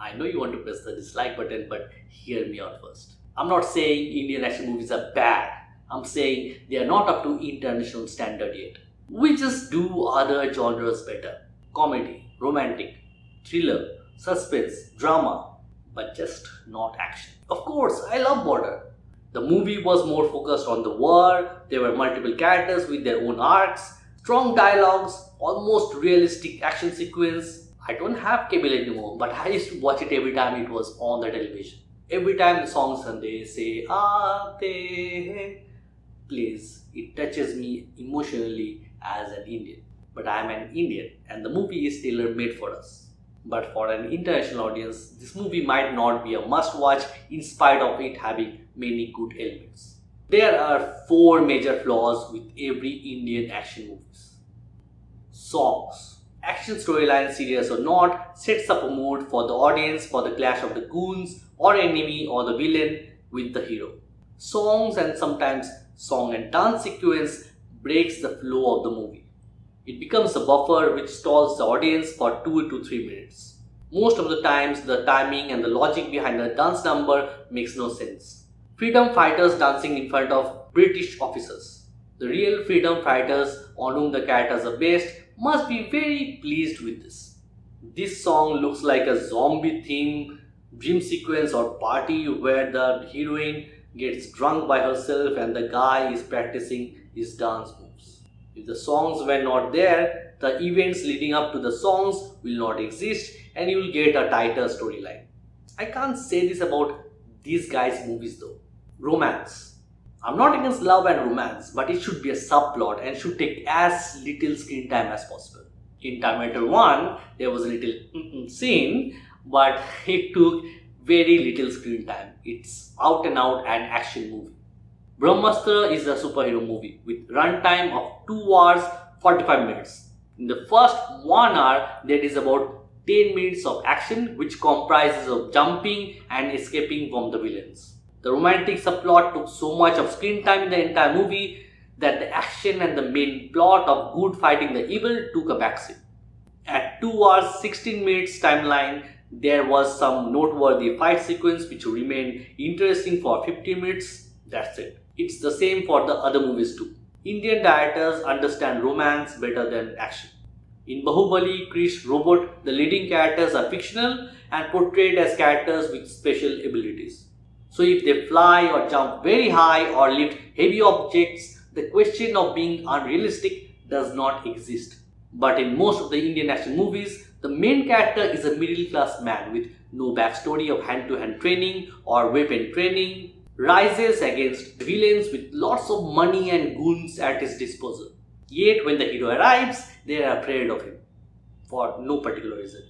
I know you want to press the dislike button, but hear me out first. I'm not saying Indian action movies are bad. I'm saying they are not up to international standard yet. We just do other genres better. Comedy, romantic, thriller, suspense, drama, but just not action. Of course, I love Border. The movie was more focused on the war, there were multiple characters with their own arcs, strong dialogues, almost realistic action sequence. I don't have cable anymore, but I used to watch it every time it was on the television. Every time the song Sunday say Aate plays, it touches me emotionally as an Indian. But I am an Indian and the movie is tailor made for us. But for an international audience, this movie might not be a must watch in spite of it having many good elements. There are four major flaws with every Indian action movies. Songs. Action storyline, serious or not, sets up a mood for the audience for the clash of the goons or enemy or the villain with the hero. Songs and sometimes song and dance sequence breaks the flow of the movie. It becomes a buffer which stalls the audience for 2 to 3 minutes. Most of the times, the timing and the logic behind the dance number makes no sense. Freedom fighters dancing in front of British officers. The real freedom fighters on whom the characters are based must be very pleased with this. This song looks like a zombie theme dream sequence or party where the heroine gets drunk by herself and the guy is practicing his dance moves. If the songs were not there, the events leading up to the songs will not exist and you will get a tighter storyline. I can't say this about these guys' movies though. Romance. I'm not against love and romance, but it should be a subplot and should take as little screen time as possible. In Terminator 1, there was a little scene, but it took very little screen time. It's out and out an action movie. Brahmastra is a superhero movie with runtime of 2 hours 45 minutes. In the first 1 hour, there is about 10 minutes of action which comprises of jumping and escaping from the villains. The romantic subplot took so much of screen time in the entire movie that the action and the main plot of good fighting the evil took a backseat. At 2 hours 16 minutes timeline, there was some noteworthy fight sequence which remained interesting for 15 minutes. That's it. It's the same for the other movies too. Indian directors understand romance better than action. In Bahubali, Krish, Robot, the leading characters are fictional and portrayed as characters with special abilities. So if they fly or jump very high or lift heavy objects, the question of being unrealistic does not exist. But in most of the Indian action movies, the main character is a middle class man with no backstory of hand-to-hand training or weapon training, rises against villains with lots of money and goons at his disposal. Yet when the hero arrives, they are afraid of him for no particular reason.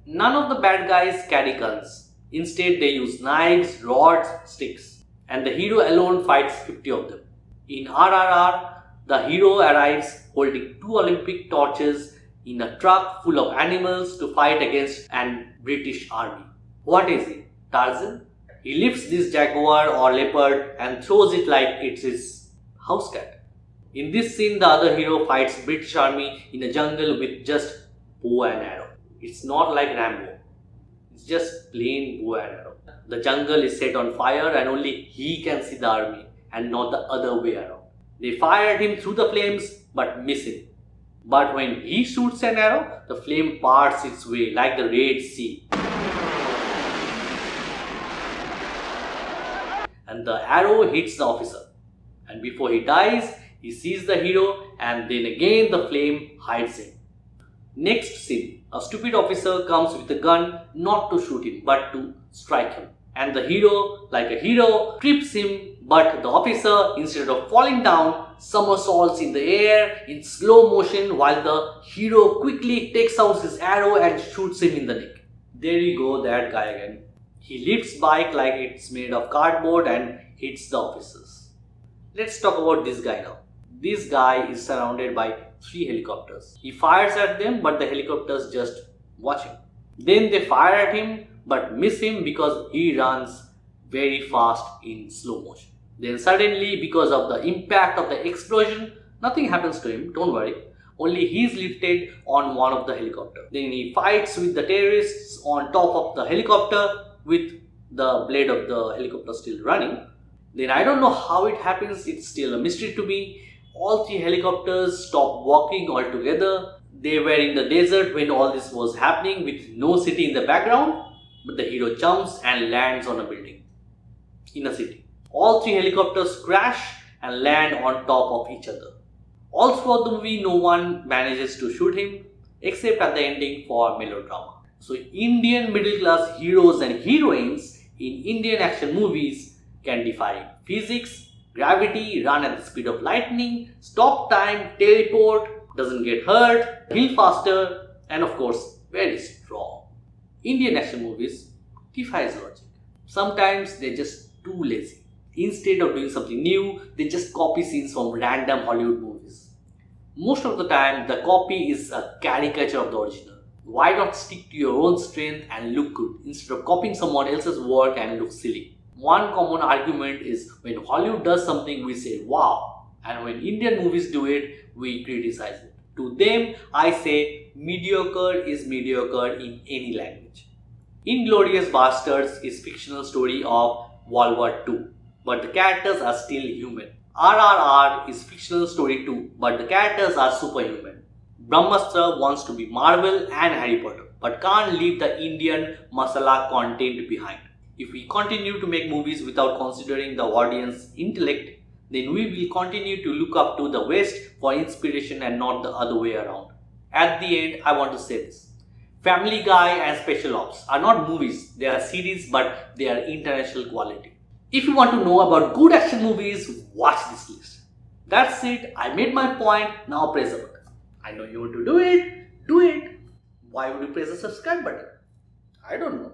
None of the bad guys carry guns. Instead, they use knives, rods, sticks, and the hero alone fights 50 of them. In RRR, the hero arrives holding 2 Olympic torches in a truck full of animals to fight against an British army. What is he? Tarzan? He lifts this jaguar or leopard and throws it like it's his house cat. In this scene, the other hero fights British army in a jungle with just bow and arrow. It's not like Rambo. It's just plain bow and arrow. The jungle is set on fire and only he can see the army and not the other way around. They fire at him through the flames but miss him. But when he shoots an arrow, the flame parts its way like the Red Sea. And the arrow hits the officer. And before he dies, he sees the hero and then again the flame hides him. Next scene, a stupid officer comes with a gun not to shoot him but to strike him. And the hero, like a hero, trips him, but the officer, instead of falling down, somersaults in the air in slow motion while the hero quickly takes out his arrow and shoots him in the neck. There you go, that guy again. He lifts bike like it's made of cardboard and hits the officers. Let's talk about this guy now. This guy is surrounded by 3 helicopters. He fires at them but the helicopters just watch him. Then they fire at him but miss him because he runs very fast in slow motion. Then suddenly, because of the impact of the explosion, nothing happens to him, don't worry. Only he is lifted on one of the helicopter. Then he fights with the terrorists on top of the helicopter with the blade of the helicopter still running. Then I don't know how it happens, it's still a mystery to me. All three helicopters stopped working altogether. They were in the desert when all this was happening with no city in the background. But the hero jumps and lands on a building in a city. All three helicopters crash and land on top of each other. All throughout the movie, no one manages to shoot him except at the ending for melodrama. So, Indian middle class heroes and heroines in Indian action movies can defy physics, gravity, run at the speed of lightning, stop time, teleport, doesn't get hurt, heal faster, and of course, very strong. Indian action movies defies logic. Sometimes they're just too lazy. Instead of doing something new, they just copy scenes from random Hollywood movies. Most of the time, the copy is a caricature of the original. Why not stick to your own strength and look good instead of copying someone else's work and look silly? One common argument is when Hollywood does something, we say wow, and when Indian movies do it, we criticize it. To them, I say mediocre is mediocre in any language. Inglorious Bastards is fictional story of World War II, but the characters are still human. RRR is fictional story too, but the characters are superhuman. Brahmastra wants to be Marvel and Harry Potter, but can't leave the Indian masala content behind. If we continue to make movies without considering the audience intellect, then we will continue to look up to the West for inspiration and not the other way around. At the end, I want to say this. Family Guy and Special Ops are not movies, they are series, but they are international quality. If you want to know about good action movies, watch this list. That's it, I made my point, now press the button. I know you want to do it, do it. Why would you press the subscribe button? I don't know.